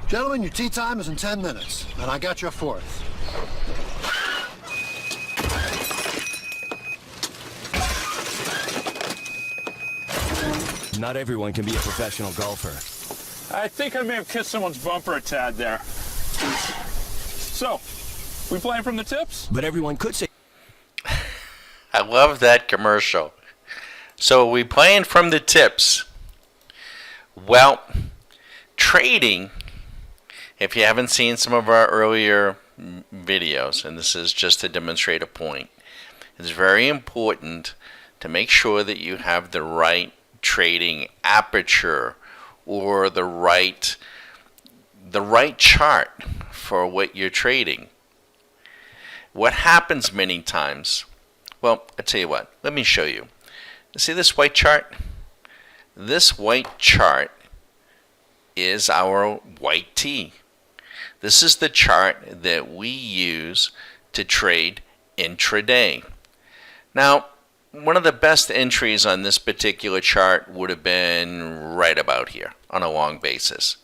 Gentlemen, your tee time is in 10 minutes, and I got your fourth. Not everyone can be a professional golfer. I think I may have kissed someone's bumper a tad there. So, we playing from the tips? But everyone could say... I love that commercial. So, we playing from the tips. Well, trading, if you haven't seen some of our earlier videos, and this is just to demonstrate a point, it's very important to make sure that you have the right trading aperture or the right chart for what you're trading. What happens many times, well, I'll tell you what, let me show you. See this white chart? This white chart is our white tee. This is the chart that we use to trade intraday. Now, one of the best entries on this particular chart would have been right about here on a long basis.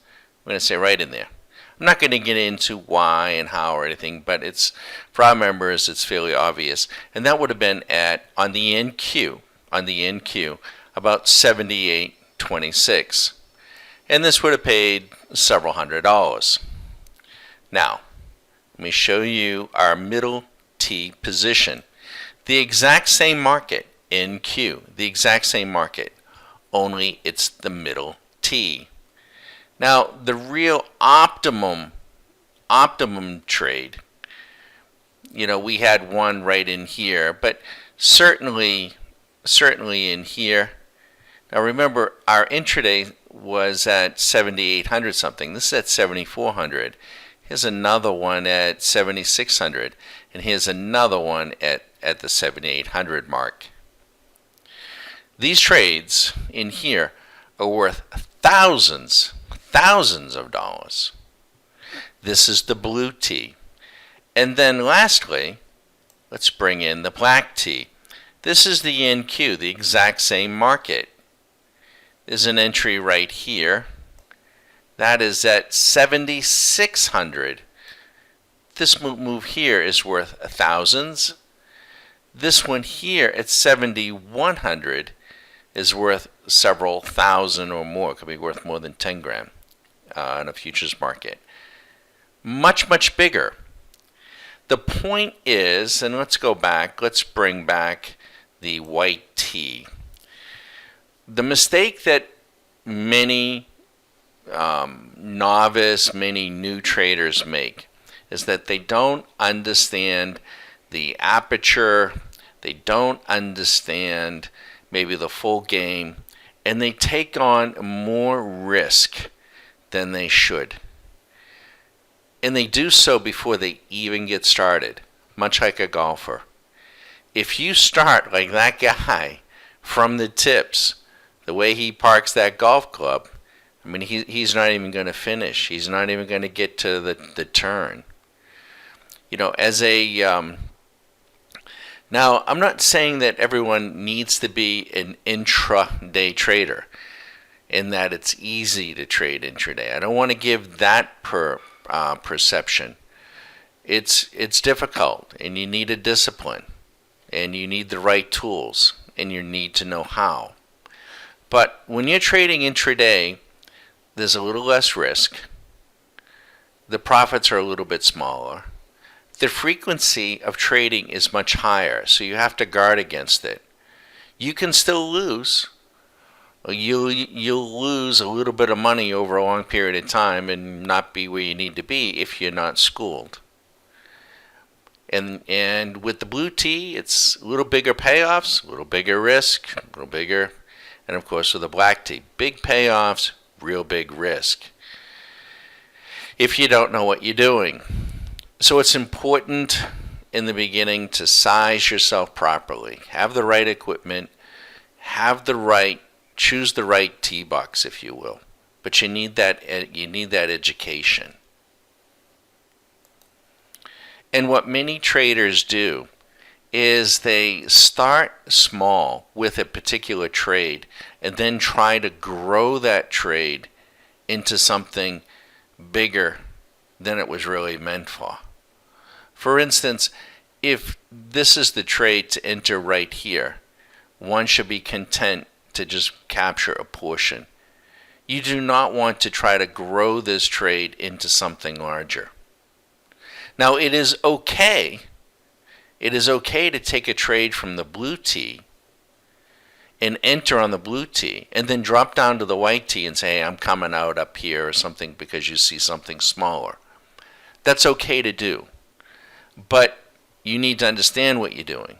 I'm going to say right in there. I'm not going to get into why and how or anything, but it's for our members, it's fairly obvious. And that would have been on the NQ, about 78.26. And this would have paid several $100s. Now, let me show you our middle T position. The exact same market, NQ, the exact same market, only it's the middle T. Now, the real optimum trade, we had one right in here, but certainly in here. Now remember, our intraday was at 7,800 something. This is at 7,400. Here's another one at 7,600, and here's another one at the 7,800 mark. These trades in here are worth thousands of dollars. This is the blue tee. And then lastly, let's bring in the black tee. This is the NQ, the exact same market. There's an entry right here. That is at 7,600. This move here is worth thousands. This one here at 7,100 is worth several thousand or more. It could be worth more than 10 grand in a futures market. Much bigger. The point is, and let's go back, let's bring back the white tee. The mistake that many many new traders make is that they don't understand the aperture, they don't understand maybe the full game, and they take on more risk than they should. And they do so before they even get started, much like a golfer. If you start like that guy from the tips, the way he parks that golf club, I mean, he's not even going to finish. He's not even going to get to the turn. Now, I'm not saying that everyone needs to be an intraday trader and that it's easy to trade intraday. I don't want to give that perception. It's difficult, and you need a discipline, and you need the right tools, and you need to know how. But when you're trading intraday, there's a little less risk. The profits are a little bit smaller. The frequency of trading is much higher, so you have to guard against it. You can still lose. You'll lose a little bit of money over a long period of time and not be where you need to be if you're not schooled. And with the blue tee, it's a little bigger payoffs, a little bigger risk, a little bigger, and of course with the black tee, big payoffs, real big risk if you don't know what you're doing. So it's important in the beginning to size yourself properly. Have the right equipment, choose the right tee box, if you will. But you need that education. And what many traders do is they start small with a particular trade and then try to grow that trade into something bigger than it was really meant for. For instance, if this is the trade to enter right here, one should be content to just capture a portion. You do not want to try to grow this trade into something larger. Now, it is okay to take a trade from the blue T and enter on the blue T and then drop down to the white T and say, hey, I'm coming out up here or something because you see something smaller. That's okay to do. But you need to understand what you're doing.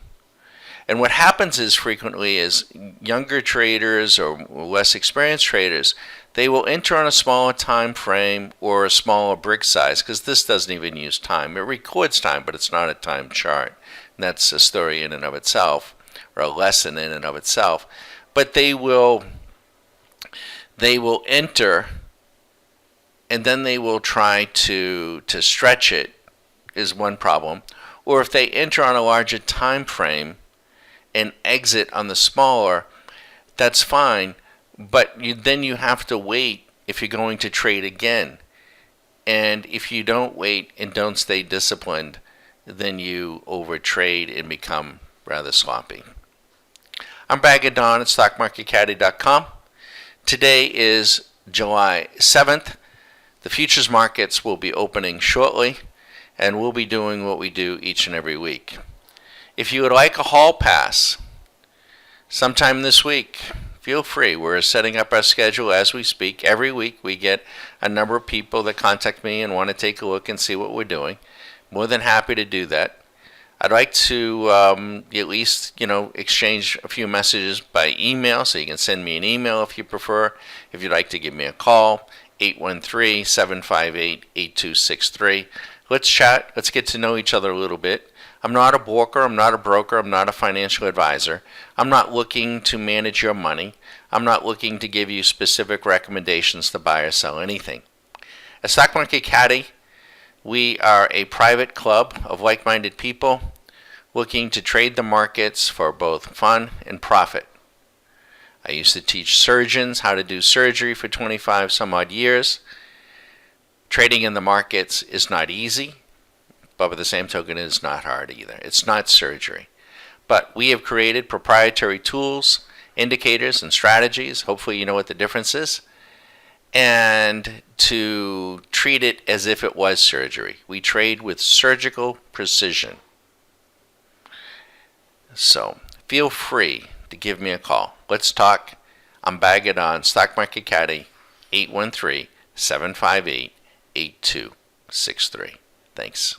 And what happens is frequently is younger traders or less experienced traders, they will enter on a smaller time frame or a smaller brick size, because this doesn't even use time. It records time, but it's not a time chart. And that's a story in and of itself, or a lesson in and of itself. But they will enter, and then they will try to stretch it, is one problem. Or if they enter on a larger time frame and exit on the smaller, that's fine, but then you have to wait if you're going to trade again. And if you don't wait and don't stay disciplined, then you overtrade and become rather sloppy. I'm Bag of Don at StockMarketCaddy.com. Today is July 7th. The futures markets will be opening shortly, and we'll be doing what we do each and every week. If you would like a hall pass sometime this week, feel free. We're setting up our schedule as we speak. Every week we get a number of people that contact me and want to take a look and see what we're doing. More than happy to do that. I'd like to at least, exchange a few messages by email, so you can send me an email if you prefer. If you'd like to give me a call, 813-758-8263. Let's chat. Let's get to know each other a little bit. I'm not a broker. I'm not a broker. I'm not a financial advisor. I'm not looking to manage your money. I'm not looking to give you specific recommendations to buy or sell anything. At Stock Market Caddy, we are a private club of like-minded people looking to trade the markets for both fun and profit. I used to teach surgeons how to do surgery for 25 some odd years. Trading in the markets is not easy, but by the same token, it is not hard either. It's not surgery. But we have created proprietary tools, indicators, and strategies. Hopefully you know what the difference is. And to treat it as if it was surgery. We trade with surgical precision. So feel free to give me a call. Let's talk. I'm Bag It On, Stock Market Caddy, 813-758-8263. Thanks.